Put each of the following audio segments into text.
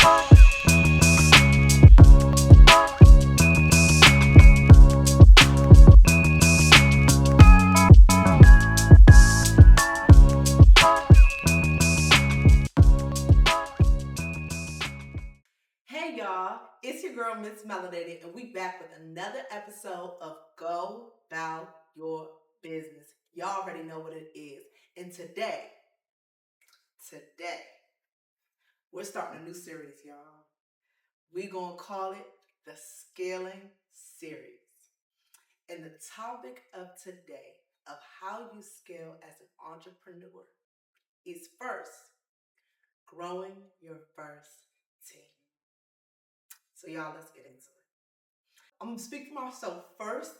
Hey y'all, it's your girl Miss Melody, and we back with another episode of Go Bout Your Business. Y'all already know what it is. And today, we're starting a new series, y'all. We're gonna call it the Scaling Series. And the topic of today of how you scale as an entrepreneur is first, growing your first team. So y'all, let's get into it. I'm going to speak for myself first,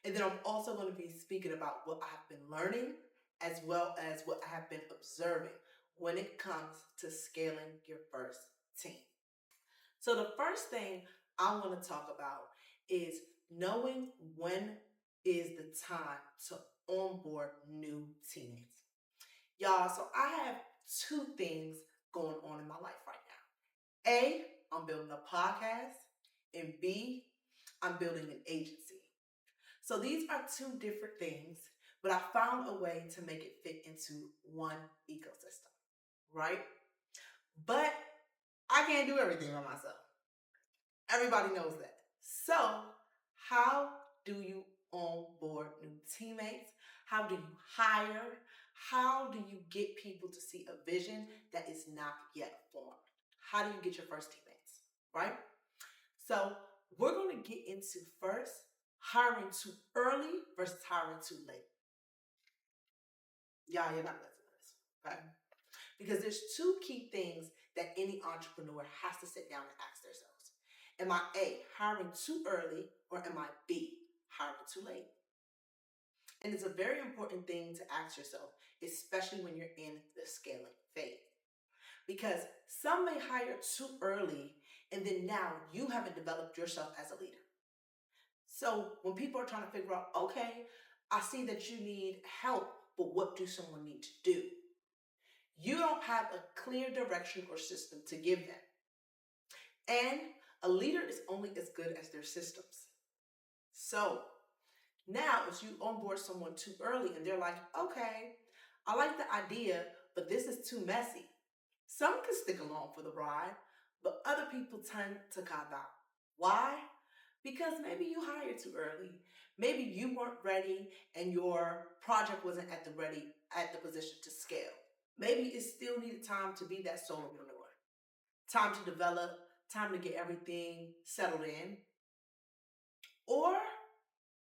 and then I'm also going to be speaking about what I've been learning as well as what I have been observing when it comes to scaling your first team. So the first thing I want to talk about is knowing when is the time to onboard new teammates. Y'all, so I have two things going on in my life right now. A, I'm building a podcast, and B, I'm building an agency. So these are two different things, but I found a way to make it fit into one ecosystem, right? But I can't do everything by myself. Everybody knows that. So, how do you onboard new teammates? How do you hire? How do you get people to see a vision that is not yet formed? How do you get your first teammates, right? So, we're going to get into first hiring too early versus hiring too late. Y'all, you're not listening to this, okay? Because there's two key things that any entrepreneur has to sit down and ask themselves. Am I A, hiring too early, or am I B, hiring too late? And it's a very important thing to ask yourself, especially when you're in the scaling phase. Because some may hire too early, and then now you haven't developed yourself as a leader. So when people are trying to figure out, okay, I see that you need help, but what do someone need to do? You don't have a clear direction or system to give them. And a leader is only as good as their systems. So now if you onboard someone too early and they're like, okay, I like the idea, but this is too messy. Some can stick along for the ride, but other people tend to cop out. Why? Because maybe you hired too early. Maybe you weren't ready and your project wasn't at the position to scale. Maybe it still needed time to be that solopreneur. Time to develop, time to get everything settled in. Or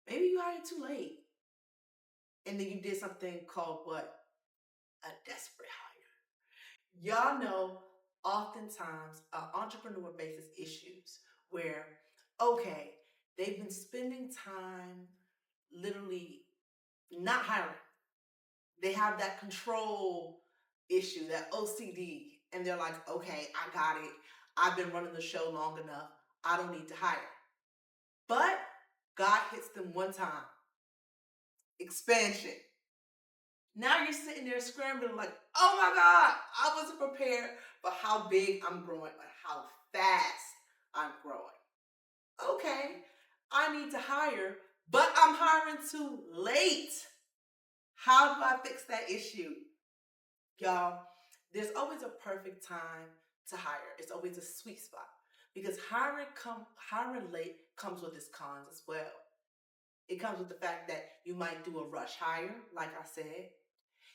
maybe you hired too late. And then you did something called what? A desperate hire. Y'all know oftentimes an entrepreneur faces issues where, okay, they've been spending time literally not hiring. They have that control issue, that OCD, and they're like, okay, I got it. I've been running the show long enough. I don't need to hire. But God hits them one time. Expansion. Now you're sitting there scrambling like, oh my God, I wasn't prepared for how big I'm growing and how fast I'm growing. Okay, I need to hire, but I'm hiring too late. How do I fix that issue? Y'all, there's always a perfect time to hire. It's always a sweet spot because hiring late comes with its cons as well. It comes with the fact that you might do a rush hire, like I said.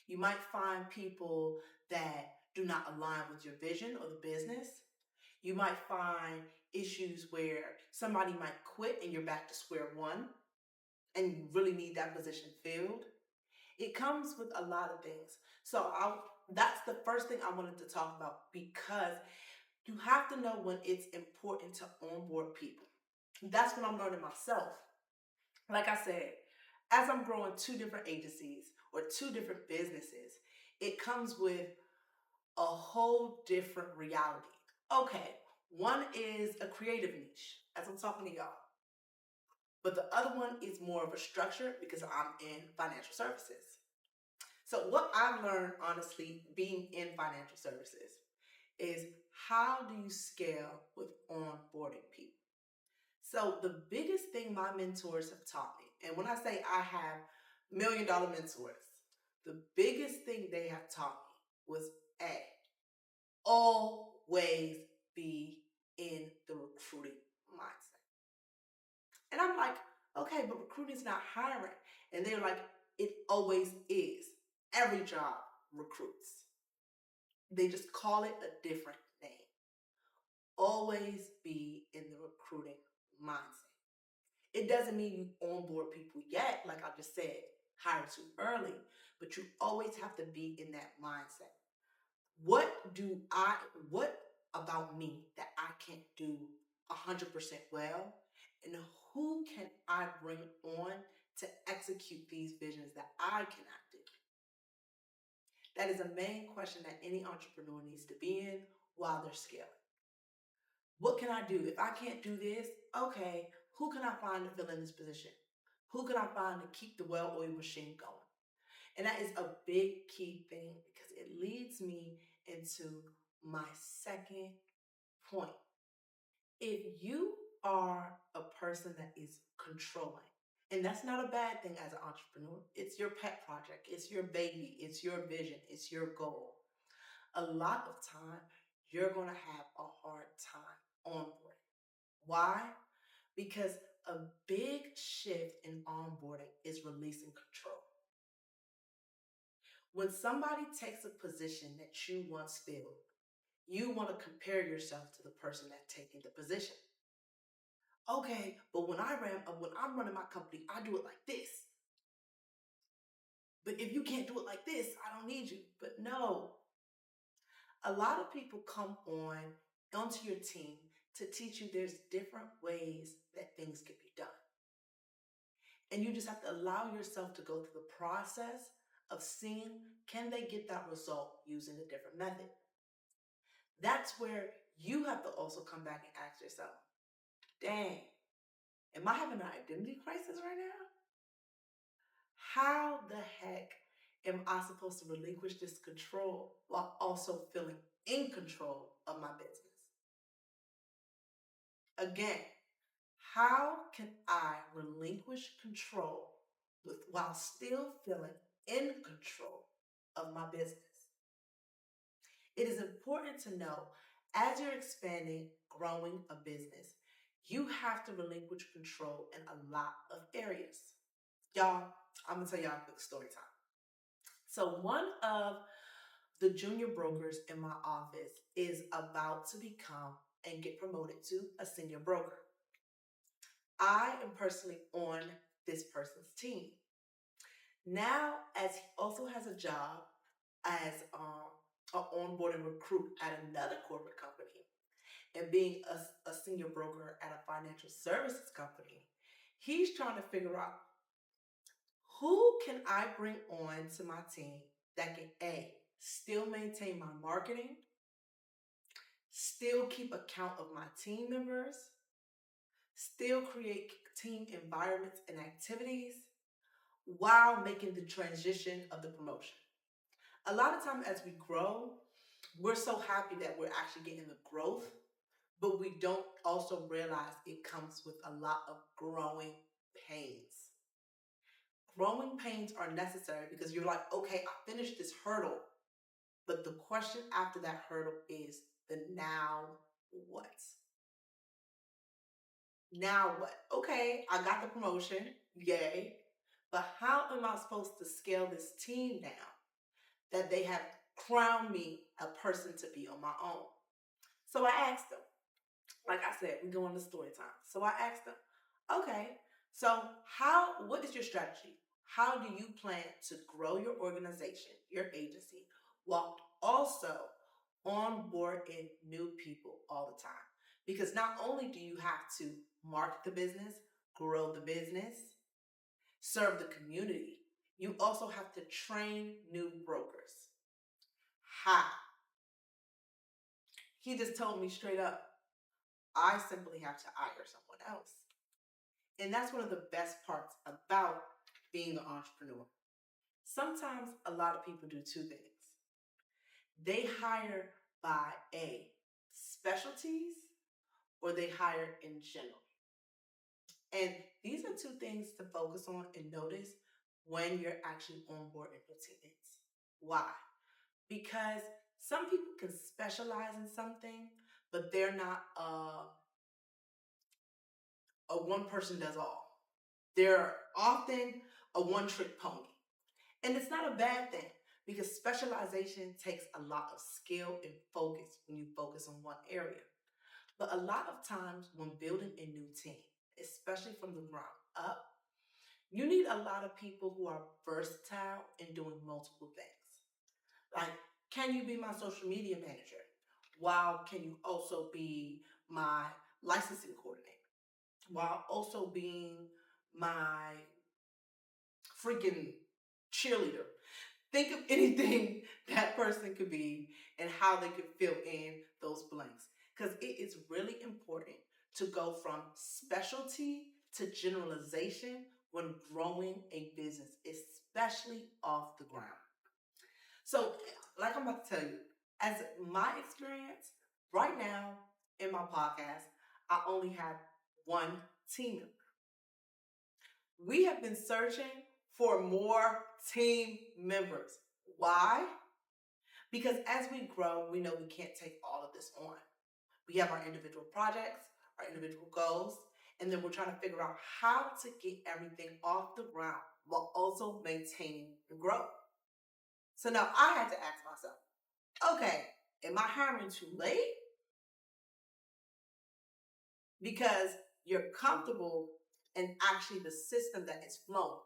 You might find people that do not align with your vision or the business. You might find issues where somebody might quit and you're back to square one and you really need that position filled. It comes with a lot of things. That's the first thing I wanted to talk about because you have to know when it's important to onboard people. That's what I'm learning myself. Like I said, as I'm growing two different agencies or two different businesses, it comes with a whole different reality. Okay, one is a creative niche, as I'm talking to y'all. But the other one is more of a structure because I'm in financial services. So what I've learned, honestly, being in financial services is how do you scale with onboarding people? So the biggest thing my mentors have taught me, and when I say I have $1 million mentors, the biggest thing they have taught me was A, always be in the recruiting mindset. And I'm like, okay, but recruiting's not hiring. And they're like, it always is. Every job recruits. They just call it a different name. Always be in the recruiting mindset. It doesn't mean you onboard people yet, like I just said, hire too early, but you always have to be in that mindset. What about me that I can't do 100% well? And who can I bring on to execute these visions that I cannot do? That is a main question that any entrepreneur needs to be in while they're scaling. What can I do? If I can't do this, okay, who can I find to fill in this position? Who can I find to keep the well-oiled machine going? And that is a big key thing because it leads me into my second point. If you are a person that is controlling, and that's not a bad thing as an entrepreneur, it's your pet project, it's your baby, it's your vision, it's your goal. A lot of time, you're going to have a hard time onboarding. Why? Because a big shift in onboarding is releasing control. When somebody takes a position that you once filled, you want to compare yourself to the person that's taking the position. Okay, but when I'm running my company, I do it like this. But if you can't do it like this, I don't need you. But no, a lot of people come onto your team to teach you there's different ways that things can be done. And you just have to allow yourself to go through the process of seeing, can they get that result using a different method? That's where you have to also come back and ask yourself, dang, am I having an identity crisis right now? How the heck am I supposed to relinquish this control while also feeling in control of my business? Again, how can I relinquish control while still feeling in control of my business? It is important to know as you're expanding, growing a business, you have to relinquish control in a lot of areas. Y'all, I'm gonna tell y'all a quick story time. So one of the junior brokers in my office is about to become and get promoted to a senior broker. I am personally on this person's team. Now, as he also has a job as an onboarding recruit at another corporate company and being a senior broker at a financial services company, he's trying to figure out who can I bring on to my team that can A, still maintain my marketing, still keep account of my team members, still create team environments and activities while making the transition of the promotion. A lot of times as we grow, we're so happy that we're actually getting the growth, but we don't also realize it comes with a lot of growing pains. Growing pains are necessary because you're like, okay, I finished this hurdle. But the question after that hurdle is the now what? Now what? Okay, I got the promotion, yay. But how am I supposed to scale this team down that they have crowned me a person to be on my own? So I asked them, like I said, we go into story time. So I asked them, okay, so what is your strategy? How do you plan to grow your organization, your agency, while also onboarding new people all the time? Because not only do you have to market the business, grow the business, serve the community, you also have to train new brokers. How? He just told me straight up, I simply have to hire someone else. And that's one of the best parts about being an entrepreneur. Sometimes a lot of people do two things. They hire by A, specialties or they hire in general. And these are two things to focus on and notice when you're actually onboarding your teammates. Why? Because some people can specialize in something, but they're not a one person does all. They're often a one trick pony. And it's not a bad thing because specialization takes a lot of skill and focus when you focus on one area. But a lot of times when building a new team, especially from the ground up, you need a lot of people who are versatile in doing multiple things. Like, can you be my social media manager? While can you also be my licensing coordinator? While also being my freaking cheerleader. Think of anything that person could be and how they could fill in those blanks. Because it is really important to go from specialty to generalization when growing a business, especially off the ground. So, like I'm about to tell you, as my experience right now in my podcast, I only have one team member. We have been searching for more team members. Why? Because as we grow, we know we can't take all of this on. We have our individual projects, our individual goals, and then we're trying to figure out how to get everything off the ground while also maintaining the growth. So now I had to ask myself, okay, am I hiring too late? Because you're comfortable in actually the system that is flowing.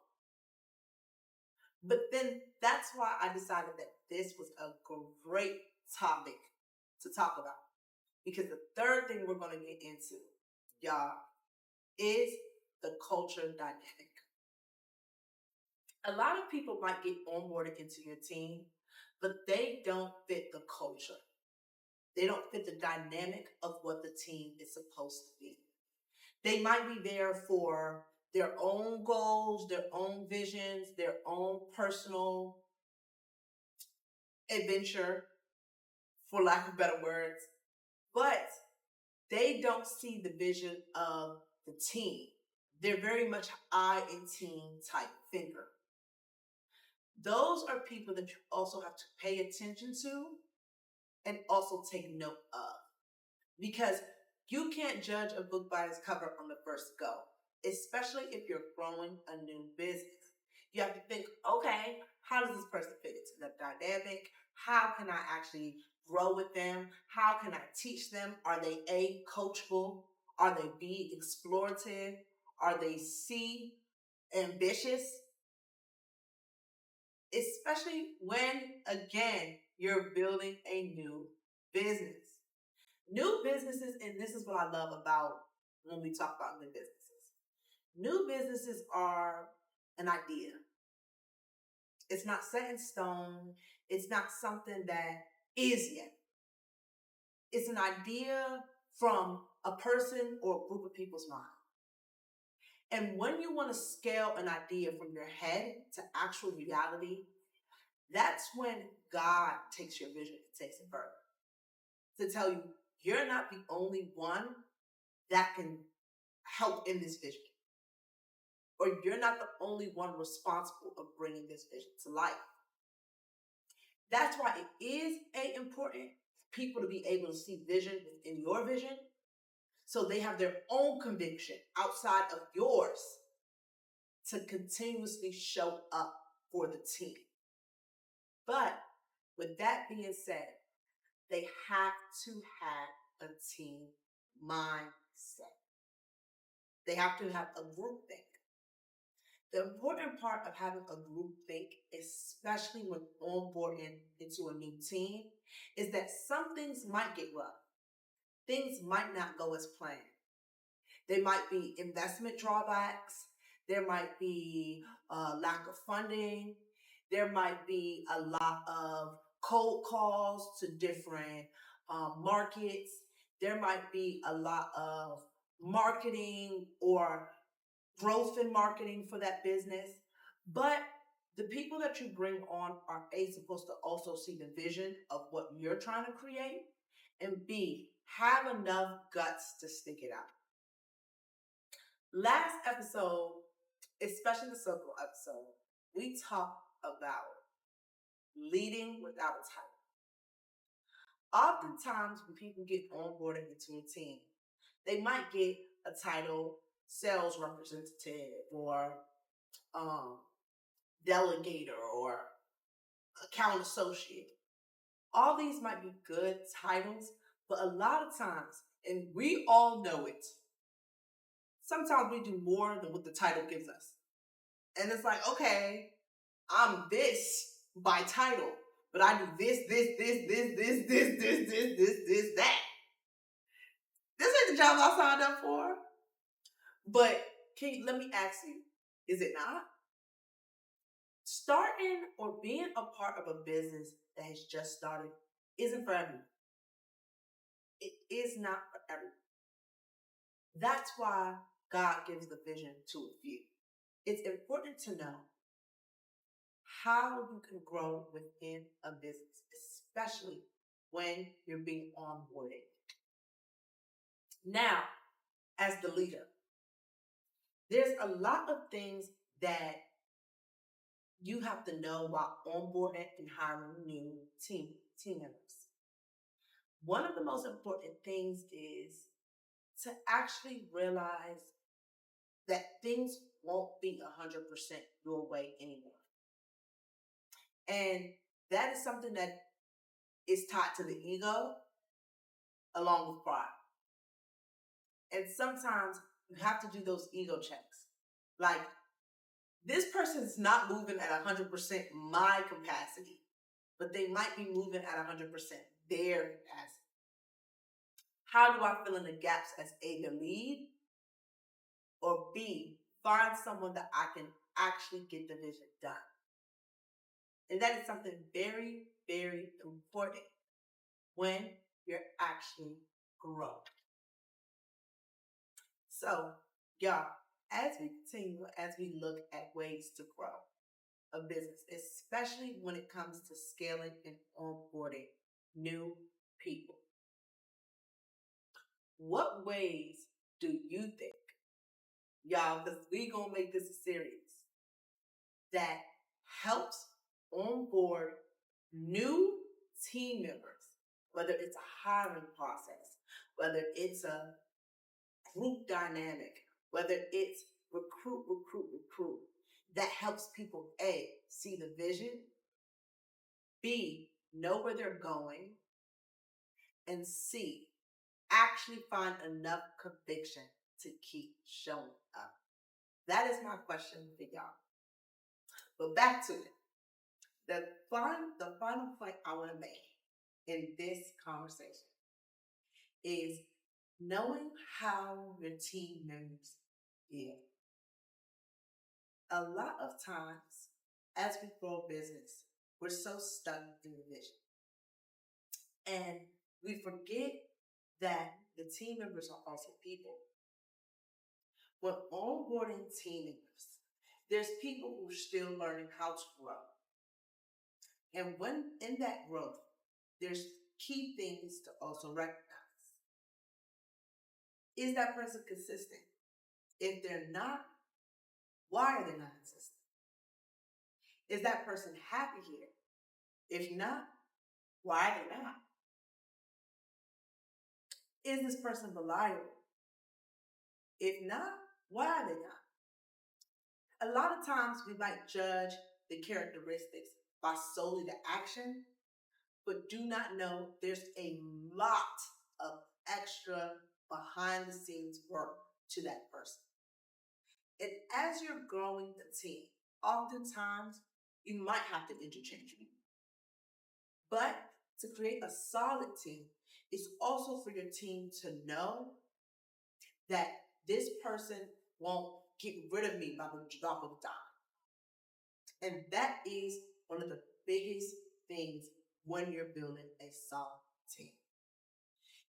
But then that's why I decided that this was a great topic to talk about. Because the third thing we're going to get into, y'all, is the culture dynamic. A lot of people might get onboarded into your team, but they don't fit the culture. They don't fit the dynamic of what the team is supposed to be. They might be there for their own goals, their own visions, their own personal adventure, for lack of better words, but they don't see the vision of the team. They're very much I in team type thinker. Those are people that you also have to pay attention to and also take note of. Because you can't judge a book by its cover on the first go, especially if you're growing a new business. You have to think, okay, how does this person fit into the dynamic? How can I actually grow with them? How can I teach them? Are they A, coachable? Are they B, explorative? Are they C, ambitious? Especially when, again, you're building a new business. New businesses, and this is what I love about when we talk about new businesses. New businesses are an idea. It's not set in stone. It's not something that is yet. It's an idea from a person or a group of people's mind. And when you want to scale an idea from your head to actual reality, that's when God takes your vision and takes it further. To tell you, you're not the only one that can help in this vision. Or you're not the only one responsible of bringing this vision to life. That's why it is important for people to be able to see vision within your vision so they have their own conviction outside of yours to continuously show up for the team. But with that being said, they have to have a team mindset. They have to have a group think. The important part of having a group think, especially when onboarding into a new team, is that some things might get rough. Things might not go as planned. There might be investment drawbacks. There might be a lack of funding. There might be a lot of cold calls to different markets. There might be a lot of marketing or growth in marketing for that business. But the people that you bring on are A, supposed to also see the vision of what you're trying to create, and B, have enough guts to stick it out. Last episode, especially the circle episode, we talked about leading without a title. Oftentimes, when people get onboarded into a team, they might get a title, sales representative, or um, delegator, or account associate. All these might be good titles, but a lot of times, and we all know it, sometimes we do more than what the title gives us. And it's like, okay, I'm this by title, but I do this, that. This ain't the job I signed up for. But let me ask you, is it not? Starting or being a part of a business that has just started isn't for everyone. It is not for everyone. That's why God gives the vision to a few. It's important to know how you can grow within a business, especially when you're being onboarded. Now, as the leader, there's a lot of things that you have to know while onboarding and hiring new team members. One of the most important things is to actually realize that things won't be 100% your way anymore. And that is something that is tied to the ego along with pride. And sometimes you have to do those ego checks. Like, this person's not moving at 100% my capacity, but they might be moving at 100% their capacity. How do I fill in the gaps as A, the lead, or B, find someone that I can actually get the vision done? And that is something very, very important when you're actually growing. So, y'all, as we continue, as we look at ways to grow a business, especially when it comes to scaling and onboarding new people, what ways do you think, y'all, because we're going to make this a series, that helps onboard new team members, whether it's a hiring process, whether it's a group dynamic, whether it's recruit, that helps people, A, see the vision, B, know where they're going, and C, actually find enough conviction to keep showing up? That is my question for y'all. But back to it. The final point I want to make in this conversation is knowing how your team members feel. A lot of times, as we grow business, we're so stuck in the vision. And we forget that the team members are also people. When onboarding team members, there's people who are still learning how to grow. And when in that growth, there's key things to also recognize. Is that person consistent? If they're not, why are they not consistent? Is that person happy here? If not, why are they not? Is this person reliable? If not, why are they not? A lot of times we might judge the characteristics by solely the action, but do not know there's a lot of extra behind the scenes work to that person. And as you're growing the team, oftentimes you might have to interchange people. But to create a solid team, it's also for your team to know that this person won't get rid of me by the drop of a dime. And that is one of the biggest things when you're building a solid team.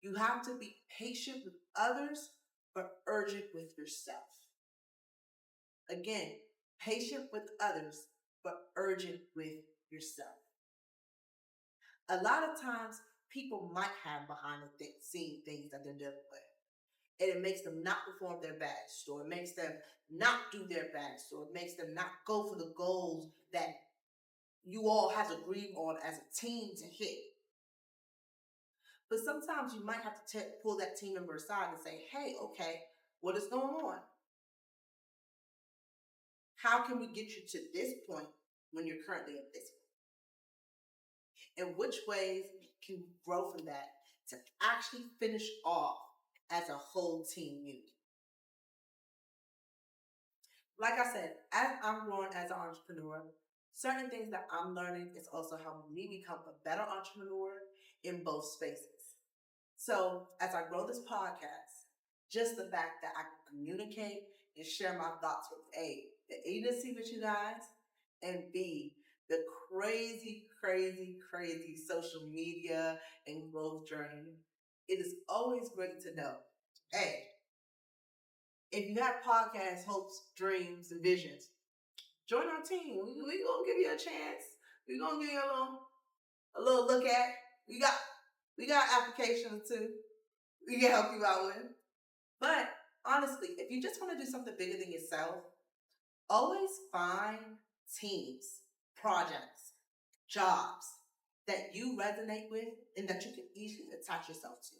You have to be patient with others, but urgent with yourself. Again, patient with others, but urgent with yourself. A lot of times, people might have behind the scene things than dealing with. And it makes them not perform their best, or it makes them not do their best, or it makes them not go for the goals that you all have agreed on as a team to hit. But sometimes you might have to pull that team member aside and say, hey, okay, what is going on? How can we get you to this point when you're currently at this point? And which ways can you grow from that to actually finish off as a whole team unit? Like I said, as I'm growing as an entrepreneur, certain things that I'm learning is also helping me become a better entrepreneur in both spaces. So as I grow this podcast, just the fact that I can communicate and share my thoughts with the agency with you guys, and B, the crazy, crazy, crazy social media and growth journey, it is always great to know, hey, if you have podcasts, hopes, dreams, and visions, join our team. We gonna give you a chance. We gonna give you a little look at. We got applications too. We can help you out with. But honestly, if you just want to do something bigger than yourself, always find teams, projects, jobs that you resonate with and that you can easily attach yourself to.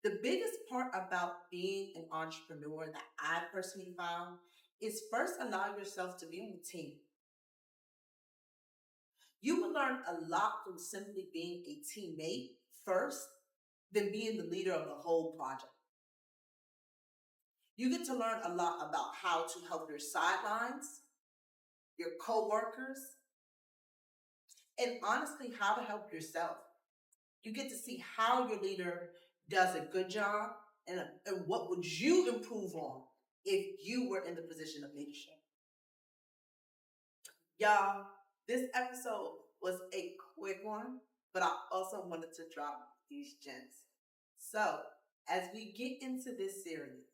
The biggest part about being an entrepreneur that I personally found is first allow yourself to be on the team. You will learn a lot from simply being a teammate first than being the leader of the whole project. You get to learn a lot about how to help your sidelines, your coworkers, and honestly, how to help yourself. You get to see how your leader does a good job and what would you improve on if you were in the position of leadership. Y'all, this episode was a quick one, but I also wanted to drop these gems. So, as we get into this series,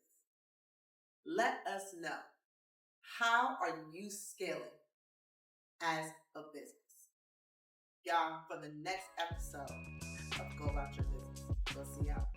let us know, how are you scaling as a business? Y'all, for the next episode of Go About Your Business. We'll see y'all.